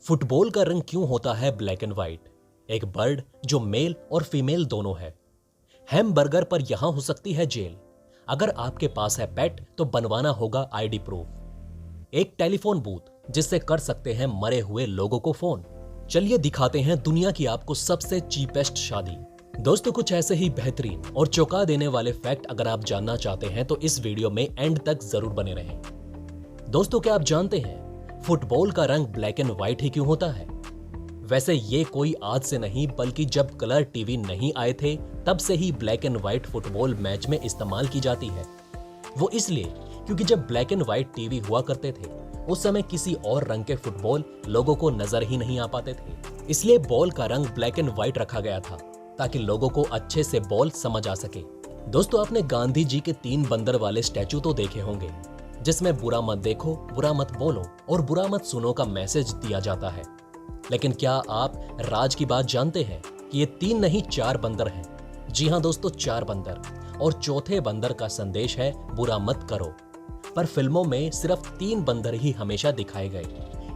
Football का रंग क्यों होता है ब्लैक एंड व्हाइट? एक बर्ड जो मेल और फीमेल दोनों है। हैमबर्गर पर यहां हो सकती है जेल। अगर आपके पास है पेट तो बनवाना होगा आईडी प्रूफ। एक टेलीफोन बूथ जिससे कर सकते हैं मरे हुए लोगों को फोन। चलिए दिखाते हैं दुनिया की आपको सबसे चीपेस्ट शादी। दोस्तों, कुछ ऐसे ही बेहतरीन और चौंका देने वाले फैक्ट अगर आप जानना चाहते हैं तो इस वीडियो में एंड तक जरूर बने रहें। दोस्तों, क्या आप जानते हैं फुटबॉल का रंग ब्लैक एंड व्हाइट ही क्यों होता है? वैसे ये कोई आज से नहीं बल्कि जब कलर टीवी नहीं आए थे तब से ही black and white football match में इस्तेमाल की जाती है। वो इसलिए क्योंकि जब ब्लैक एंड व्हाइट टीवी हुआ करते थे उस समय किसी और रंग के फुटबॉल लोगों को नजर ही नहीं आ पाते थे। इसलिए बॉल का रंग ब्लैक एंड व्हाइट रखा गया था ताकि लोगों को अच्छे से बॉल समझ आ सके। दोस्तों, आपने गांधी जी के 3 बंदर वाले स्टैचू तो देखे होंगे जिसमें बुरा मत देखो, बुरा मत बोलो और बुरा मत सुनो का मैसेज दिया जाता है। लेकिन क्या आप राज की बात जानते हैं कि ये 3 नहीं 4 बंदर हैं। जी हाँ दोस्तों, 4 बंदर, और चौथे बंदर का संदेश है बुरा मत करो। पर फिल्मों में सिर्फ 3 बंदर ही हमेशा दिखाए गए,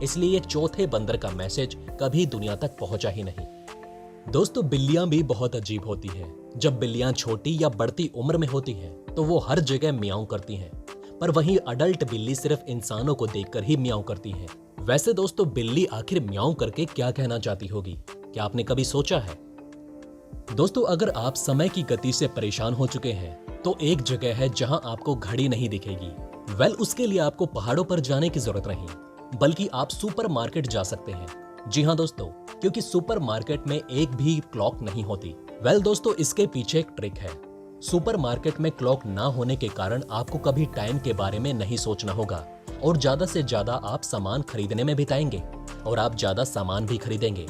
इसलिए ये चौथे बंदर का मैसेज कभी दुनिया तक पहुंचा ही नहीं। दोस्तों, बिल्लियां भी बहुत अजीब होती हैं। जब बिल्लियां छोटी या बढ़ती उम्र में होती हैं तो वो हर जगह म्याऊं करती हैं, पर वहीं अडल्ट बिल्ली सिर्फ इंसानों को देखकर ही म्याऊं करती है। वैसे दोस्तों, बिल्ली आखिर म्याऊं करके क्या कहना चाहती होगी? क्या आपने कभी सोचा है? दोस्तों, अगर आप समय की गति से परेशान हो चुके हैं तो एक जगह है जहां आपको घड़ी नहीं दिखेगी। उसके लिए आपको पहाड़ों पर जाने की जरूरत नहीं, बल्कि आप सुपरमार्केट जा सकते हैं। जी हाँ दोस्तों, क्योंकि सुपरमार्केट में एक भी क्लॉक नहीं होती। दोस्तों, इसके पीछे एक ट्रिक है। सुपरमार्केट में क्लॉक ना होने के कारण आपको कभी टाइम के बारे में नहीं सोचना होगा और ज्यादा से ज्यादा आप सामान खरीदने में बिताएंगे और आप ज्यादा सामान भी खरीदेंगे।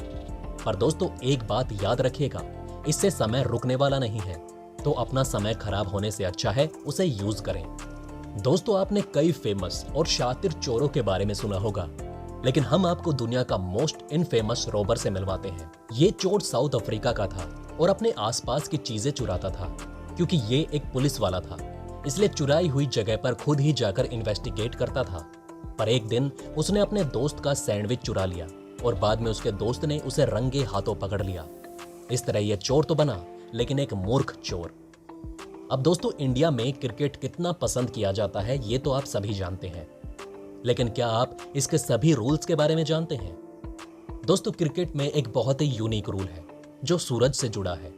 पर दोस्तों, एक बात याद रखिएगा, इससे समय रुकने वाला नहीं है, तो अपना समय खराब होने से अच्छा है उसे यूज करें। दोस्तों, आपने कई फेमस और शातिर चोरों के बारे में सुना होगा, लेकिन हम आपको दुनिया का मोस्ट इनफेमस रॉबर से मिलवाते हैं। ये चोर साउथ अफ्रीका का था और अपने आसपास की चीजें चुराता था। क्योंकि ये एक पुलिस वाला था, इसलिए चुराई हुई जगह पर खुद ही जाकर इन्वेस्टिगेट करता था। पर एक दिन उसने अपने दोस्त का सैंडविच चुरा लिया और बाद में उसके दोस्त ने उसे रंगे हाथों पकड़ लिया। इस तरह ये चोर तो बना, लेकिन एक मूर्ख चोर। अब दोस्तों, इंडिया में क्रिकेट कितना पसंद किया जाता है ये तो आप सभी जानते हैं, लेकिन क्या आप इसके सभी रूल्स के बारे में जानते हैं? दोस्तों, क्रिकेट में एक बहुत ही यूनिक रूल है जो सूरज से जुड़ा है।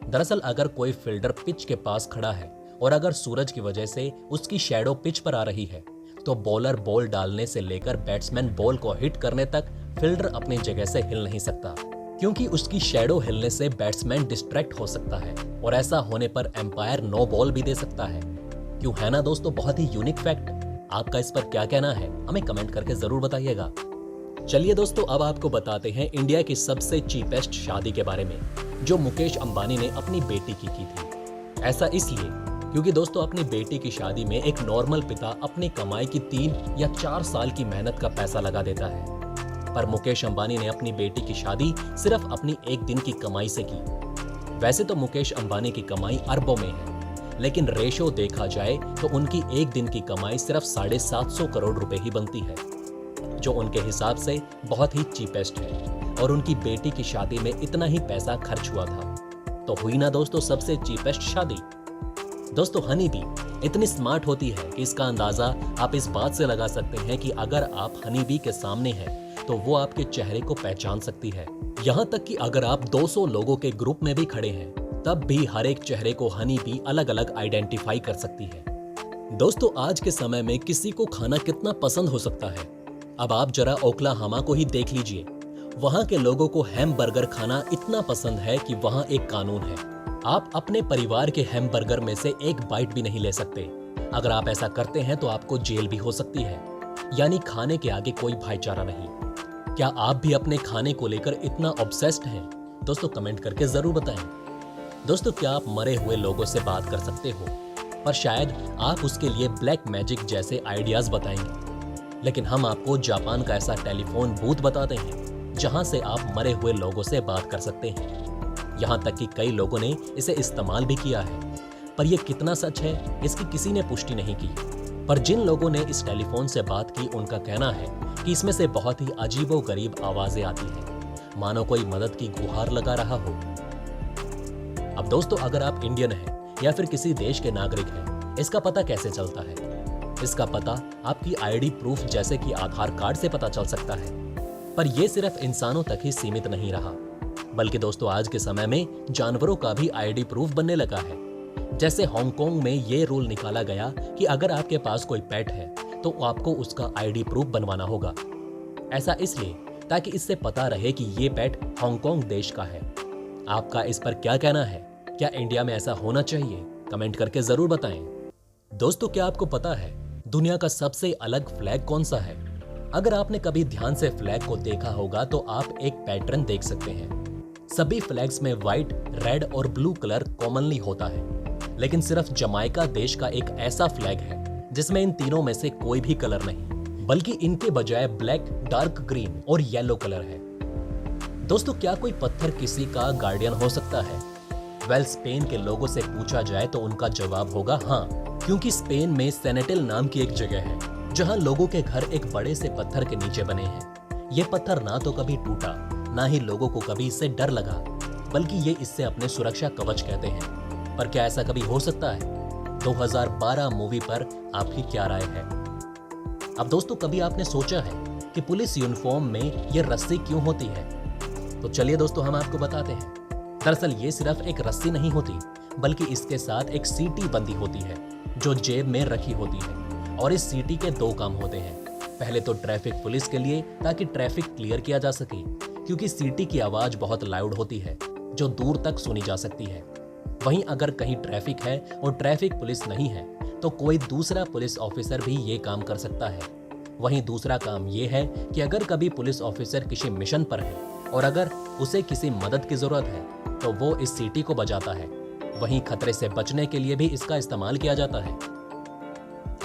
दरअसल अगर कोई फील्डर पिच के पास खड़ा है और अगर सूरज की वजह से उसकी शैडो पिच पर आ रही है तो बॉलर बॉल डालने से लेकर बैट्समैन बॉल को हिट करने तक फील्डर अपनी जगह से हिल नहीं सकता, क्योंकि उसकी शैडो हिलने से बैट्समैन डिस्ट्रैक्ट हो सकता है और ऐसा होने पर एम्पायर नो बॉल भी दे सकता है। क्यों, है ना दोस्तों बहुत ही यूनिक फैक्ट। आपका इस पर क्या कहना है हमें कमेंट करके जरूर बताइएगा। चलिए दोस्तों, अब आपको बताते हैं इंडिया की सबसे चीपेस्ट शादी के बारे में जो मुकेश अंबानी ने अपनी बेटी की थी। ऐसा इसलिए क्योंकि दोस्तों, अपनी बेटी की शादी में एक नॉर्मल पिता अपनी कमाई की 3 या 4 साल की मेहनत का पैसा लगा देता है, पर मुकेश अंबानी ने अपनी बेटी की शादी सिर्फ अपनी एक दिन की कमाई से की। वैसे तो मुकेश अंबानी की कमाई अरबों में है, लेकिन रेशो देखा जाए तो उनकी एक दिन की कमाई सिर्फ 750 करोड़ रुपए ही बनती है, जो उनके हिसाब से बहुत ही चीपेस्ट है। और उनकी बेटी की शादी में इतना ही पैसा खर्च हुआ था, तो हुई ना दोस्तों सबसे चीपेस्ट शादी। दोस्तों, हनी बी इतनी स्मार्ट होती है कि इसका अंदाजा आप इस बात से लगा सकते हैं कि अगर आप हनी बी के सामने हैं तो वो आपके चेहरे को पहचान सकती है। यहाँ तक कि अगर आप 200 लोगों के ग्रुप में भी खड़े हैं तब भी हर एक चेहरे को हनी बी अलग अलग आइडेंटिफाई कर सकती है। दोस्तों, आज के समय में किसी को खाना कितना पसंद हो सकता है? अब आप जरा ओक्लाहोमा को ही देख लीजिए। वहां के लोगों को हैमबर्गर खाना इतना पसंद है कि वहां एक कानून है, आप अपने परिवार के हैमबर्गर में से एक बाइट भी नहीं ले सकते। अगर आप ऐसा करते हैं तो आपको जेल भी हो सकती है। यानी खाने के आगे कोई भाईचारा नहीं। क्या आप भी अपने खाने को लेकर इतना ऑब्सेस्ड हैं? दोस्तों, कमेंट करके जरूर बताएं। दोस्तों, क्या आप मरे हुए लोगों से बात कर सकते हो? पर शायद आप उसके लिए ब्लैक मैजिक जैसे आइडियाज बताएंगे, लेकिन हम आपको जापान का ऐसा टेलीफोन बूथ बताते हैं जहां से आप मरे हुए लोगों से बात कर सकते हैं। यहां तक कि कई लोगों ने इसे इस्तेमाल भी किया है, पर यह कितना सच है इसकी किसी ने पुष्टि नहीं की। पर जिन लोगों ने इस टेलीफोन से बात की उनका कहना है कि इसमें से बहुत ही अजीबोगरीब आवाजें आती हैं, मानो कोई मदद की गुहार लगा रहा हो। अब दोस्तों, अगर आप इंडियन हैं या फिर किसी देश के नागरिक हैं, इसका पता कैसे चलता है? इसका पता आपकी आईडी प्रूफ जैसे कि आधार कार्ड से पता चल सकता है। पर यह सिर्फ इंसानों तक ही सीमित नहीं रहा, बल्कि दोस्तों आज के समय में जानवरों का भी आईडी प्रूफ बनने लगा है। जैसे हांगकांग में ये रूल निकाला गया कि अगर आपके पास कोई पेट है तो आपको उसका आईडी प्रूफ बनवाना होगा। ऐसा इसलिए ताकि इससे पता रहे कि ये पेट हांगकांग देश का है। आपका इस पर क्या कहना है? क्या इंडिया में ऐसा होना चाहिए? कमेंट करके जरूर बताएं। दोस्तों, क्या आपको पता है दुनिया का सबसे अलग फ्लैग कौन सा है? अगर आपने कभी ध्यान से फ्लैग को देखा होगा तो आप एक पैटर्न देख सकते हैं। सभी फ्लैग्स में व्हाइट, रेड और ब्लू कलर कॉमनली होता है, लेकिन सिर्फ जमाइका देश का एक ऐसा फ्लैग है जिसमें इन तीनों में से कोई भी कलर नहीं, बल्कि इनके बजाय ब्लैक, डार्क ग्रीन और येलो कलर है। दोस्तों, क्या कोई पत्थर किसी का गार्डियन हो सकता है? वेल, स्पेन के लोगों से पूछा जाए तो उनका जवाब होगा हाँ, क्योंकि स्पेन में सेनेटिल नाम की एक जगह है जहां लोगों के घर एक बड़े से पत्थर के नीचे बने हैं। ये पत्थर ना तो कभी टूटा, ना ही लोगों को कभी इससे डर लगा, बल्कि ये इससे अपने सुरक्षा कवच कहते हैं। पर क्या ऐसा कभी हो सकता है? 2012 मूवी पर आपकी क्या राय है? अब दोस्तों, कभी आपने सोचा है कि पुलिस यूनिफॉर्म में ये रस्सी क्यों होती है? तो चलिए दोस्तों, हम आपको बताते हैं। दरअसल ये सिर्फ एक रस्सी नहीं होती, बल्कि इसके साथ एक सीटी बंधी होती है जो जेब में रखी होती है। और इस सीटी के दो काम होते हैं। पहले तो ट्रैफिक पुलिस के लिए, ताकि ट्रैफिक क्लियर किया जा सके, क्योंकि सीटी की आवाज बहुत लाउड होती है जो दूर तक सुनी जा सकती है। वहीं अगर कहीं ट्रैफिक है और ट्रैफिक पुलिस नहीं है तो कोई दूसरा पुलिस ऑफिसर भी ये काम कर सकता है। वहीं दूसरा काम ये है कि अगर कभी पुलिस ऑफिसर किसी मिशन पर है और अगर उसे किसी मदद की जरूरत है तो वो इस सीटी को बजाता है। वहीं खतरे से बचने के लिए भी इसका इस्तेमाल किया जाता है।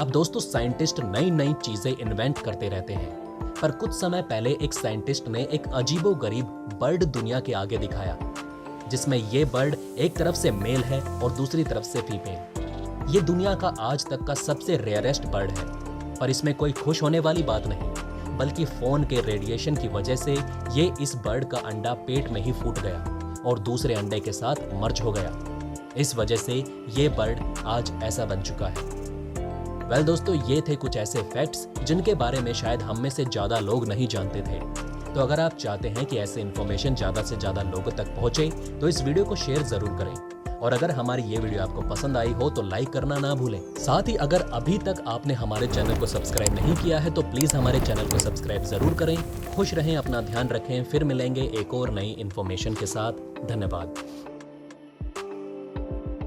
अब दोस्तों, साइंटिस्ट नई नई चीजें इन्वेंट करते रहते हैं, पर कुछ समय पहले एक साइंटिस्ट ने एक अजीबोगरीब बर्ड दुनिया के आगे दिखाया, जिसमें ये बर्ड एक तरफ से मेल है और दूसरी तरफ से फीमेल। ये दुनिया का आज तक का सबसे रेयरेस्ट बर्ड है। पर इसमें कोई खुश होने वाली बात नहीं, बल्कि फोन के रेडिएशन की वजह से ये इस बर्ड का अंडा पेट में ही फूट गया और दूसरे अंडे के साथ मर्ज हो गया। इस वजह से ये बर्ड आज ऐसा बन चुका है। वेल दोस्तों, ये थे कुछ ऐसे फैक्ट्स जिनके बारे में शायद हम में से ज्यादा लोग नहीं जानते थे। तो अगर आप चाहते हैं कि ऐसे इन्फॉर्मेशन ज्यादा से ज्यादा लोगों तक पहुंचे तो इस वीडियो को शेयर जरूर करें। और अगर हमारी ये वीडियो आपको पसंद आई हो तो लाइक करना ना भूलें। साथ ही अगर अभी तक आपने हमारे चैनल को सब्सक्राइब नहीं किया है तो प्लीज हमारे चैनल को सब्सक्राइब जरूर करें। खुश रहें, अपना ध्यान रखें। फिर मिलेंगे एक और नई इन्फॉर्मेशन के साथ। धन्यवाद।